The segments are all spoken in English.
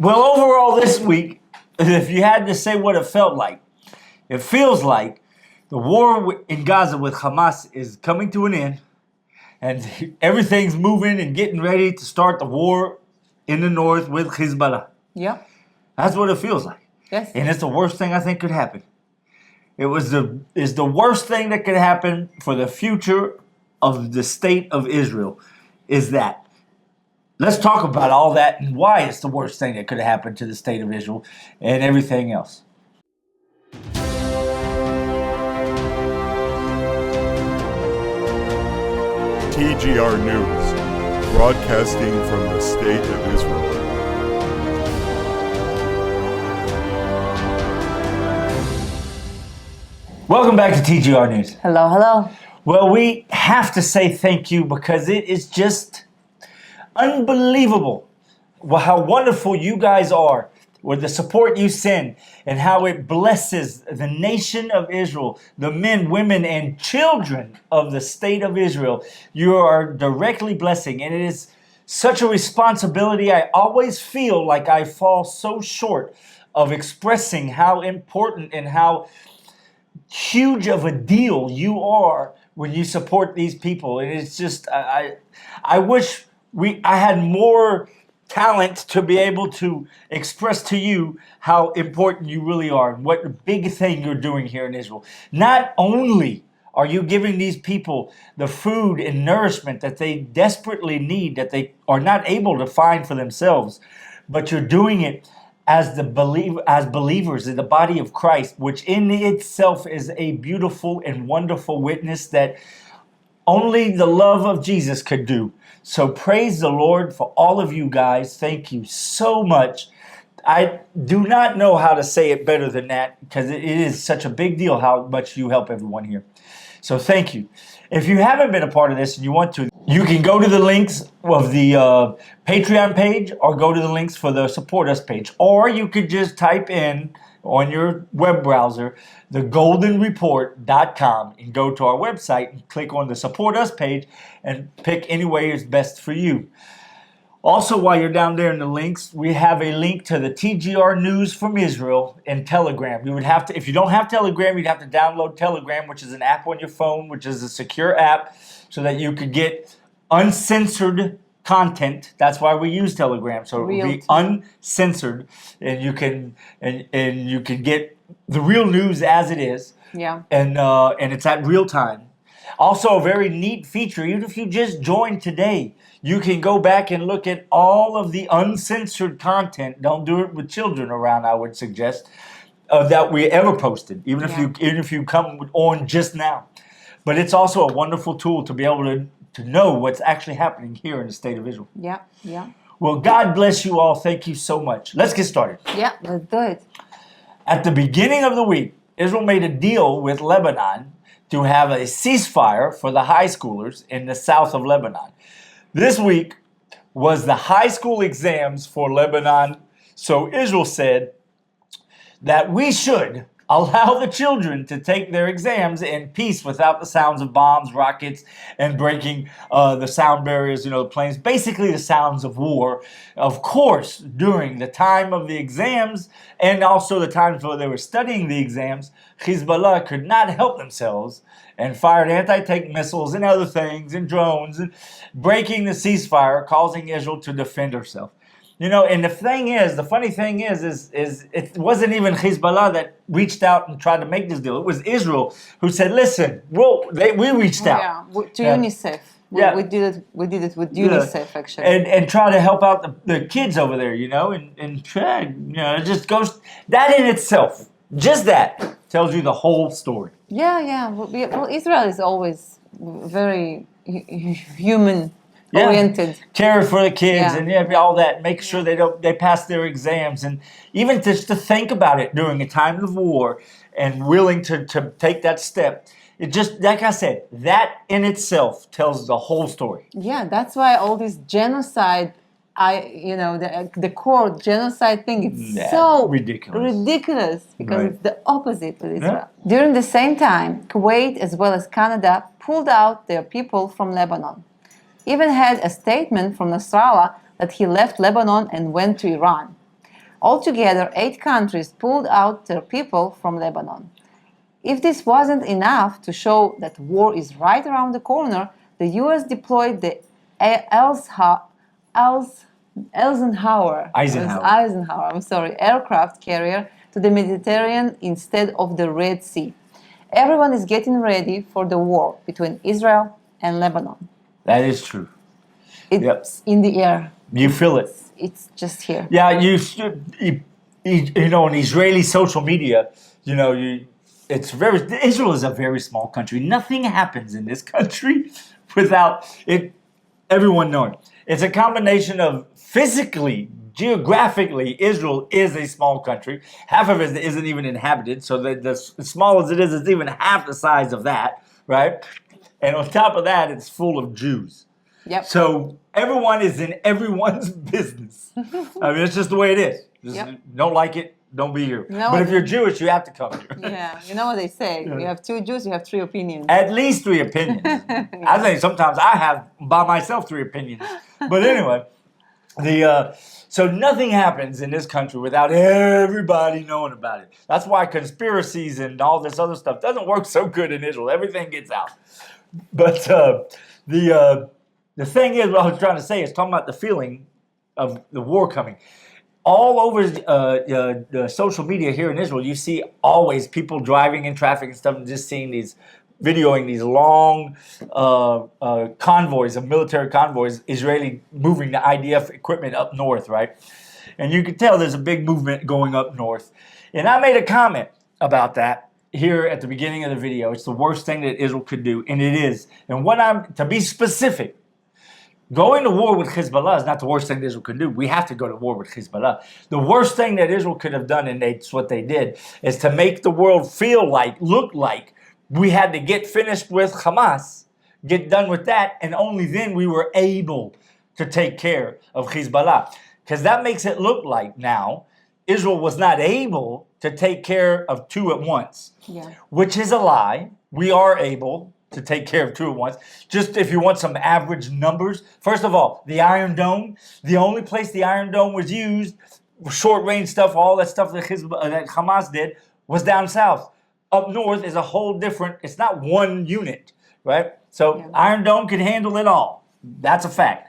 Well, overall this week, if you had to say what it felt like, it feels like the war in Gaza with Hamas is coming to an end, and everything's moving and getting ready to start the war in the north with Hizbollah. Yeah. That's what it feels like. Yes. And it's the worst thing I think could happen. It's the worst thing that could happen for the future of the state of Israel is that. Let's talk about all that and why it's the worst thing that could have happened to the state of Israel and everything else. TGR News, broadcasting from the State of Israel. Welcome back to TGR News. Hello, hello. Well, we have to say thank you because it is just unbelievable how wonderful you guys are with the support you send and how it blesses the nation of Israel, the men, women, and children of the state of Israel. You are directly blessing, and it is such a responsibility. I always feel like I fall so short of expressing how important and how huge of a deal you are when you support these people. And it's just, I wish I had more talent to be able to express to you how important you really are and what a big thing you're doing here in Israel. Not only are you giving these people the food and nourishment that they desperately need, that they are not able to find for themselves, but you're doing it as believers in the body of Christ, which in itself is a beautiful and wonderful witness that only the love of Jesus could do. So praise the Lord for all of you guys. Thank you so much. I do not know how to say it better than that because it is such a big deal how much you help everyone here. So thank you. If you haven't been a part of this and you want to, you can go to the links of the Patreon page or go to the links for the Support Us page. Or you could just type in on your web browser, thegoldenreport.com, and go to our website and click on the Support Us page and pick any way is best for you. Also, while you're down there in the links, we have a link to the TGR News from Israel and Telegram. You would have to, if you don't have Telegram, you'd have to download Telegram, which is an app on your phone, which is a secure app, so that you could get uncensored content. That's why we use Telegram, so it will be uncensored, and you can get the real news as it is. Yeah. And it's at real time. Also, a very neat feature. Even if you just joined today, you can go back and look at all of the uncensored content. Don't do it with children around, I would suggest, that we ever posted. Even if you come on just now. But it's also a wonderful tool to be able to know what's actually happening here in the state of Israel. Yeah, yeah. Well, God bless you all. Thank you so much. Let's get started. Yeah, let's do it. At the beginning of the week, Israel made a deal with Lebanon to have a ceasefire for the high schoolers in the south of Lebanon. This week was the high school exams for Lebanon. So Israel said that we should allow the children to take their exams in peace without the sounds of bombs, rockets, and breaking the sound barriers, the planes, basically the sounds of war. Of course, during the time of the exams and also the times where they were studying the exams, Hizbollah could not help themselves and fired anti-tank missiles and other things and drones, and breaking the ceasefire, causing Israel to defend herself. And the funny thing is it wasn't even Hezbollah that reached out and tried to make this deal. It was Israel who said, "Listen, we reached out." Yeah, to UNICEF. We did it with UNICEF actually, and try to help out the kids over there, and try, it just goes that in itself, just that tells you the whole story. Yeah. Well, Israel is always very human. Oriented, care for the kids, and all that. Make sure they pass their exams, and even just to think about it during a time of war, and willing to take that step. It just, like I said, that in itself tells the whole story. Yeah, that's why all this genocide, the core genocide thing, it's so ridiculous because it's the opposite with Israel. Yeah. During the same time, Kuwait as well as Canada pulled out their people from Lebanon. Even had a statement from Nasrallah that he left Lebanon and went to Iran. Altogether, 8 countries pulled out their people from Lebanon. If this wasn't enough to show that war is right around the corner, the U.S. deployed the Eisenhower aircraft carrier to the Mediterranean instead of the Red Sea. Everyone is getting ready for the war between Israel and Lebanon. That is true. It's in the air. You feel it. It's just here. Yeah, you know, in Israeli social media, you know, Israel is a very small country. Nothing happens in this country without everyone knowing. It's a combination of physically, geographically, Israel is a small country. Half of it isn't even inhabited, so that as small as it is, it's even half the size of that, right? And on top of that, it's full of Jews. Yep. So everyone is in everyone's business. I mean, it's just the way it is. Don't like it, don't be here. But if you're Jewish, you have to come here. Yeah, you know what they say. You have 2 Jews, you have 3 opinions. At least 3 opinions. I think sometimes I have by myself 3 opinions. But anyway, so nothing happens in this country without everybody knowing about it. That's why conspiracies and all this other stuff doesn't work so good in Israel. Everything gets out. But the thing is, what I was trying to say is talking about the feeling of the war coming. All over the social media here in Israel, you see always people driving in traffic and stuff and just seeing videoing these long convoys of military convoys, Israeli moving the IDF equipment up north, right? And you can tell there's a big movement going up north. And I made a comment about that here at the beginning of the video. It's the worst thing that Israel could do, and it is. And to be specific, going to war with Hizbollah is not the worst thing that Israel could do. We have to go to war with Hizbollah. The worst thing that Israel could have done, and that's what they did, is to make the world look like we had to get finished with Hamas, get done with that, and only then we were able to take care of Hizbollah. Because that makes it look like now Israel was not able to take care of 2 at once, which is a lie. We are able to take care of 2 at once. Just if you want some average numbers, first of all, the Iron Dome, the only place the Iron Dome was used, short range stuff, all that stuff that Hamas did, was down south. Up north is a whole different, it's not one unit, right? So Iron Dome can handle it all. That's a fact.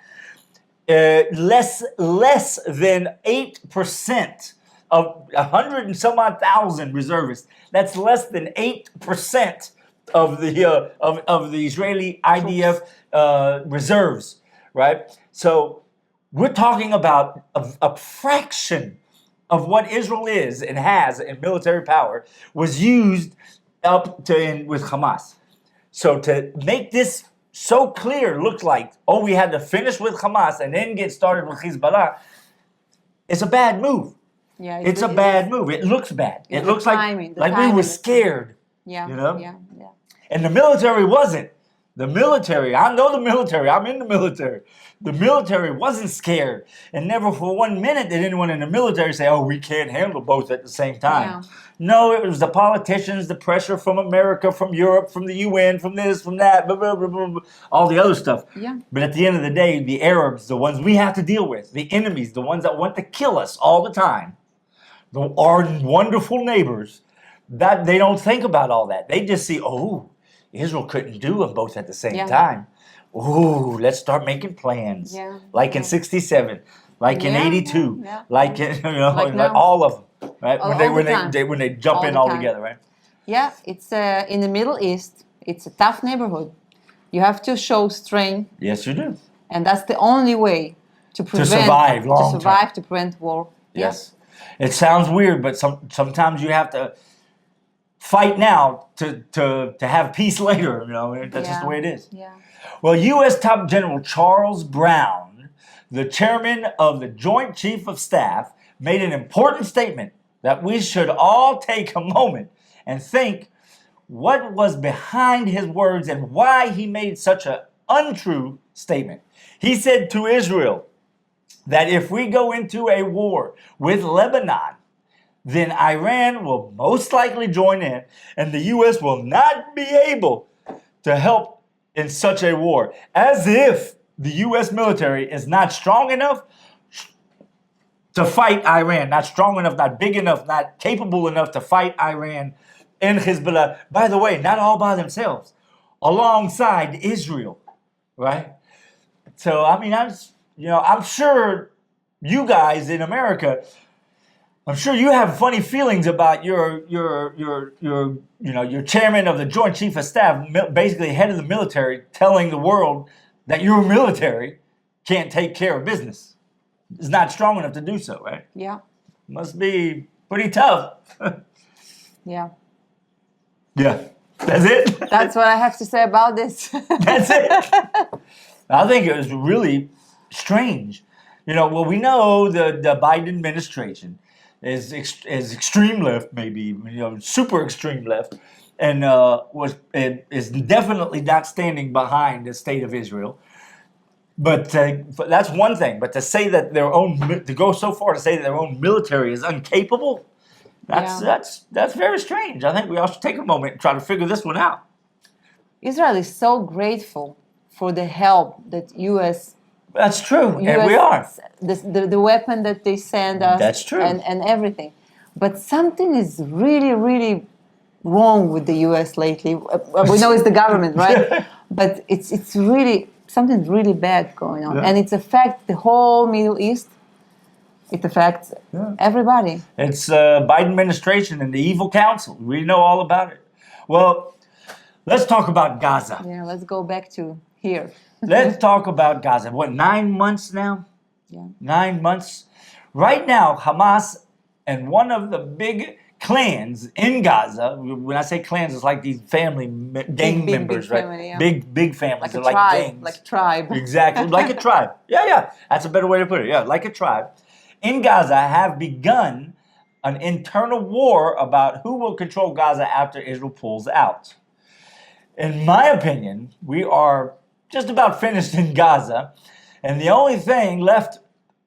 Less than 8% of 100 and some odd thousand reservists. That's less than 8% of the Israeli IDF reserves, right? So we're talking about a fraction of what Israel is and has in military power was used with Hamas. So to make this so clear, look like, we had to finish with Hamas and then get started with Hezbollah, it's a bad move. Yeah, it's a bad move. It looks bad. It looks like we were scared. Yeah, you know? Yeah. And the military wasn't. The military, I know the military. I'm in the military. The military wasn't scared. And never for 1 minute did anyone in the military say, we can't handle both at the same time. Yeah. No, it was the politicians, the pressure from America, from Europe, from the UN, from this, from that, blah, blah, blah, blah, blah, all the other stuff. Yeah. But at the end of the day, the Arabs, the ones we have to deal with, the enemies, the ones that want to kill us all the time, our wonderful neighbors, that they don't think about all that. They just see, Israel couldn't do them both at the same time. Ooh, let's start making plans. Yeah. Like in 67, like in 82, like in, like all of them, right? When they jump in all together, right? Yeah, it's in the Middle East. It's a tough neighborhood. You have to show strength. Yes, you do. And that's the only way to survive long term. To prevent war. Yes. It sounds weird, but sometimes you have to fight now to have peace later. That's just the way it is. Yeah. Well, U.S. Top General Charles Brown, the chairman of the Joint Chief of Staff, made an important statement that we should all take a moment and think what was behind his words and why he made such an untrue statement. He said to Israel that if we go into a war with Lebanon, then Iran will most likely join in, and the U.S. will not be able to help in such a war. As if the U.S. military is not strong enough to fight Iran, not strong enough, not big enough, not capable enough to fight Iran and Hizbollah. By the way, not all by themselves, alongside Israel, right? So I mean, I'm sure you guys in America, I'm sure you have funny feelings about your chairman of the Joint Chief of Staff, basically head of the military, telling the world that your military can't take care of business. It's not strong enough to do so, right? Yeah. Must be pretty tough. Yeah. Yeah. That's it? That's what I have to say about this. That's it. I think it was really strange. Well, we know the Biden administration is extreme left, maybe, super extreme left, and is definitely not standing behind the state of Israel. But that's one thing. But to go so far to say that their own military is incapable, that's very strange. I think we all should take a moment and try to figure this one out. Israel is so grateful for the help that U.S. That's true, and we are. The weapon that they send us. That's true. And everything. But something is really, really wrong with the U.S. lately. We know it's the government, right? But it's really, something really bad going on. Yeah. And it affects the whole Middle East. It affects everybody. It's Biden administration and the evil council. We know all about it. Well, let's talk about Gaza. Yeah, let's go back to here. Let's talk about Gaza. What, 9 months now? Yeah. 9 months. Right now, Hamas and one of the big clans in Gaza, when I say clans, it's like these family gang members, right? Family, yeah. Big families. Like a They're tribe. Like gangs. Like a tribe. Exactly. Like a tribe. Yeah. That's a better way to put it. Yeah, like a tribe. In Gaza have begun an internal war about who will control Gaza after Israel pulls out. In my opinion, we are just about finished in Gaza, and the only thing left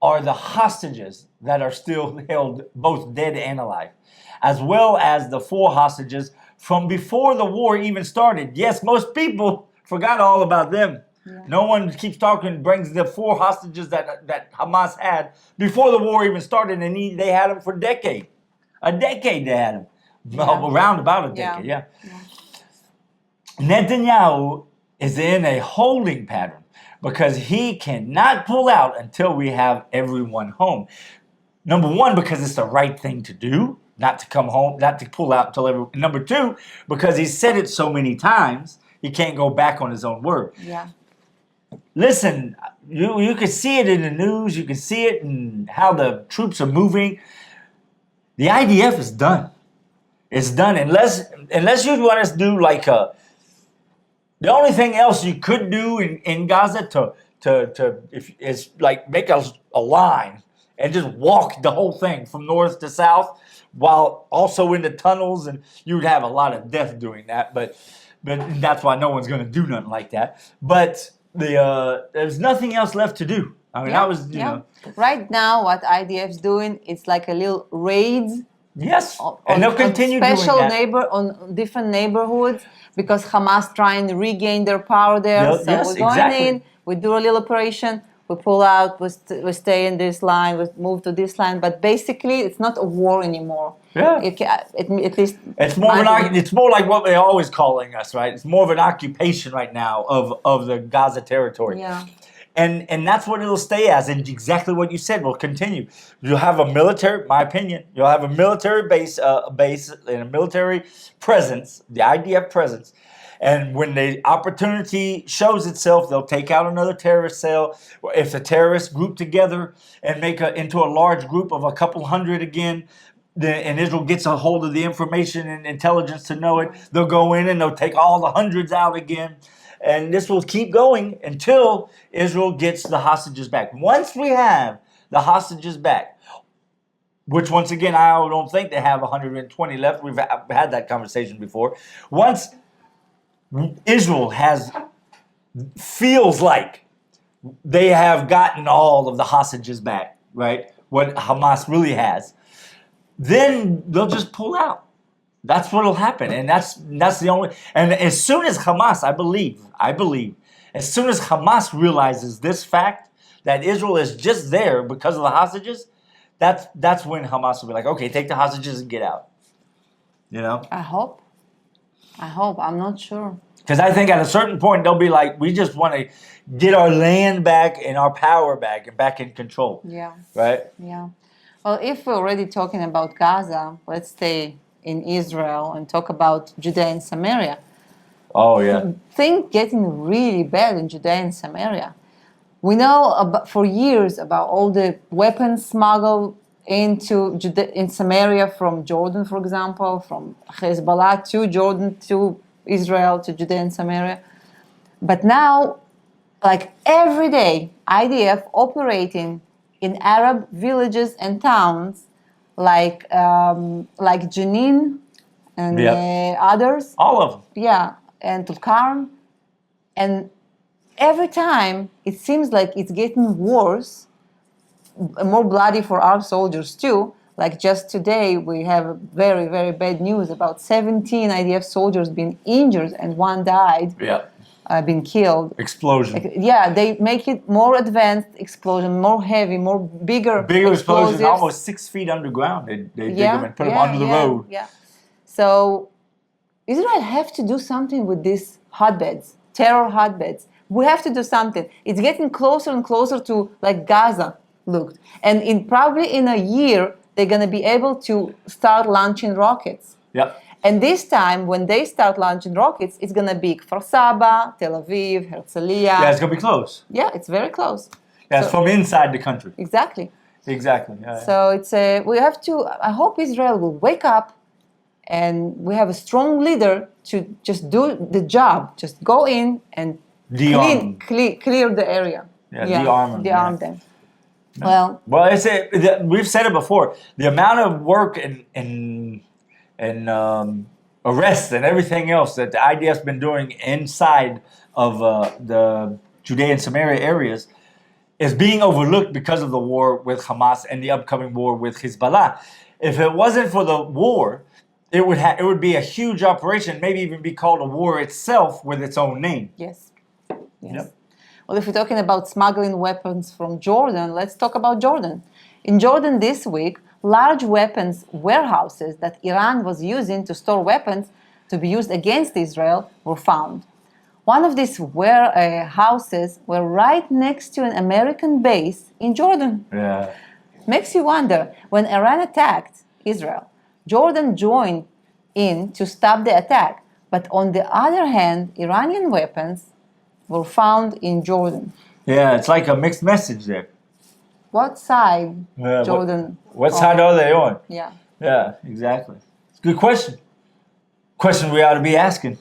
are the hostages that are still held, both dead and alive, as well as the 4 hostages from before the war even started. Yes, most people forgot all about them. Yeah. No one keeps talking, brings the 4 hostages that Hamas had before the war even started, and they had them for a decade. A decade they had them. Yeah. Around about a decade, yeah. Netanyahu is in a holding pattern because he cannot pull out until we have everyone home. Number one, because it's the right thing to do, not to come home, not to pull out until everyone. Number 2, because he's said it so many times, he can't go back on his own word. Yeah. Listen, you can see it in the news. You can see it in how the troops are moving. The IDF is done. It's done unless you want us to do like the only thing else you could do in Gaza is like make a line and just walk the whole thing from north to south, while also in the tunnels, and you'd have a lot of death doing that. But that's why no one's going to do nothing like that. But there's nothing else left to do. I mean, that was, you know. Right now, what IDF's doing, it's like a little raids. Yes, and they'll continue doing that. On different neighborhoods, because Hamas trying to regain their power there. We're going in, we do a little operation, we pull out, we stay in this line, we move to this line. But basically, it's not a war anymore. Yeah. At least it's more like what they're always calling us, right? It's more of an occupation right now of the Gaza territory. Yeah. And that's what it'll stay as, and exactly what you said will continue. You'll have a military, my opinion, you'll have a military base and a military presence, the IDF presence. And when the opportunity shows itself, they'll take out another terrorist cell. If the terrorists group together and make into a large group of a couple hundred again, and Israel gets a hold of the information and intelligence to know it, they'll go in and they'll take all the hundreds out again. And this will keep going until Israel gets the hostages back. Once we have the hostages back, which once again, I don't think they have 120 left. We've had that conversation before. Once Israel feels like they have gotten all of the hostages back, right? What Hamas really has, then they'll just pull out. That's what'll happen, and that's the only. And as soon as Hamas, I believe, as soon as Hamas realizes this fact that Israel is just there because of the hostages, that's when Hamas will be like, okay, take the hostages and get out. You know? I hope. I'm not sure. Because I think at a certain point they'll be like, we just want to get our land back and our power back and back in control. Yeah. Right? Yeah. Well, if we're already talking about Gaza, let's stay in Israel and talk about Judea and Samaria. Oh, yeah. Things getting really bad in Judea and Samaria. We know for years about all the weapons smuggled into in Samaria from Jordan, for example, from Hizbollah to Jordan to Israel to Judea and Samaria. But now, like every day, IDF operating in Arab villages and towns like Jenin and others. All of them. Yeah, and Tulkarm. And every time it seems like it's getting worse, more bloody for our soldiers too. Like just today, we have very, very bad news about 17 IDF soldiers being injured and one died. Yeah. Been killed. Explosion. Yeah, they make it more advanced explosion, more heavy, more bigger explosion, almost 6 feet underground. They dig them and put them under the road. Yeah. So Israel have to do something with these hotbeds, terror hotbeds. We have to do something. It's getting closer and closer to like Gaza looked. And probably in a year, they're going to be able to start launching rockets. Yeah. And this time, when they start launching rockets, it's going to be Kfar Saba, Tel Aviv, Herzliya. Yeah, it's going to be close. Yeah, it's very close. Yeah, it's from inside the country. Exactly. Exactly. Yeah, so it's we have to, I hope Israel will wake up and we have a strong leader to just do the job. Just go in and clear the area. Yeah, dearm them. No. Well, we've said it before. The amount of work and arrests and everything else that the IDF's been doing inside of the Judea and Samaria areas is being overlooked because of the war with Hamas and the upcoming war with Hizbollah. If it wasn't for the war, it would be a huge operation, maybe even be called a war itself with its own name. Yes. Yep. Well, if we're talking about smuggling weapons from Jordan, let's talk about Jordan. In Jordan this week, large weapons warehouses that Iran was using to store weapons to be used against Israel were found. One of these warehouses were right next to an American base in Jordan. Yeah. Makes you wonder, when Iran attacked Israel, Jordan joined in to stop the attack. But on the other hand, Iranian weapons were found in Jordan. Yeah, it's like a mixed message there. What side Jordan? What side are they on? Yeah. Yeah, exactly. It's a good question. Question we ought to be asking.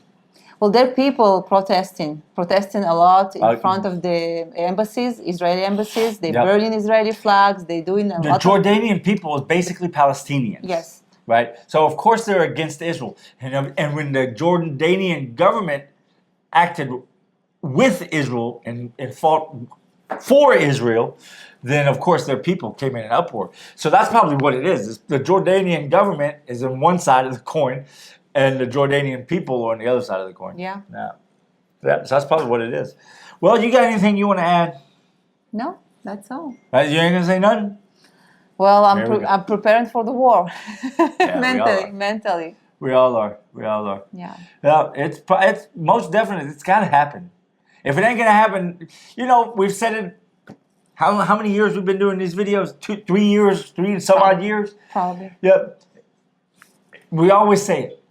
Well, there are people protesting a lot in front of the embassies, Israeli embassies. They're burning Israeli flags. They're doing a lot. The Jordanian people is basically Palestinians. Yes. Right? So, of course, they're against Israel. And when the Jordanian government acted with Israel and fought for Israel, then, of course, their people came in an uproar. So that's probably what it is. The Jordanian government is on one side of the coin, and the Jordanian people are on the other side of the coin. Yeah. So that's probably what it is. Well, you got anything you want to add? No, that's all. You ain't going to say nothing? Well, I'm preparing for the war. Yeah, mentally. We all are. Yeah. Well, it's most definitely, it's got to happen. If it ain't going to happen, we've said it, how many years we've been doing these videos? 3 years, 3 and some odd years? Probably. Yep. We always say it.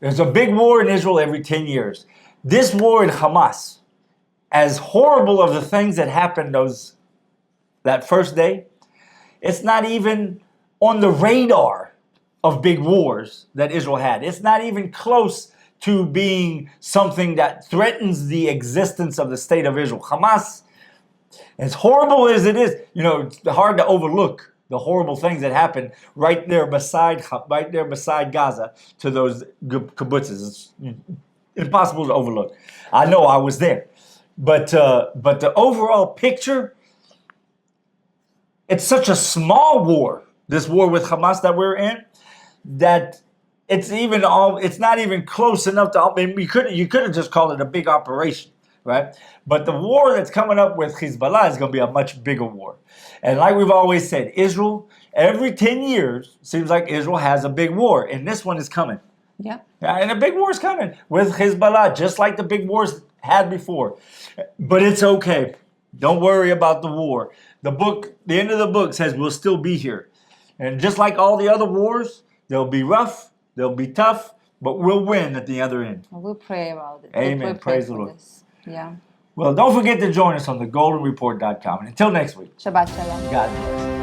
There's a big war in Israel every 10 years. This war in Hamas, as horrible of the things that happened that first day, it's not even on the radar of big wars that Israel had. It's not even close to being something that threatens the existence of the state of Israel. Hamas, as horrible as it is, it's hard to overlook the horrible things that happened right there beside Gaza to those kibbutzes. It's impossible to overlook. I know I was there, but the overall picture, it's such a small war, this war with Hamas that we're in, that it's not even close enough to. I mean, you could have just called it a big operation, right? But the war that's coming up with Hezbollah is going to be a much bigger war. And like we've always said, Israel every 10 years, seems like Israel has a big war, and this one is coming. Yeah. And a big war is coming with Hizbollah, just like the big wars had before. But it's okay. Don't worry about the war. The end of the book says we'll still be here. And just like all the other wars, they'll be rough, they'll be tough, but we'll win at the other end. We'll pray about it. Amen. Praise the Lord. This. Yeah. Well, don't forget to join us on thegoldenreport.com. And until next week, Shabbat Shalom. God bless.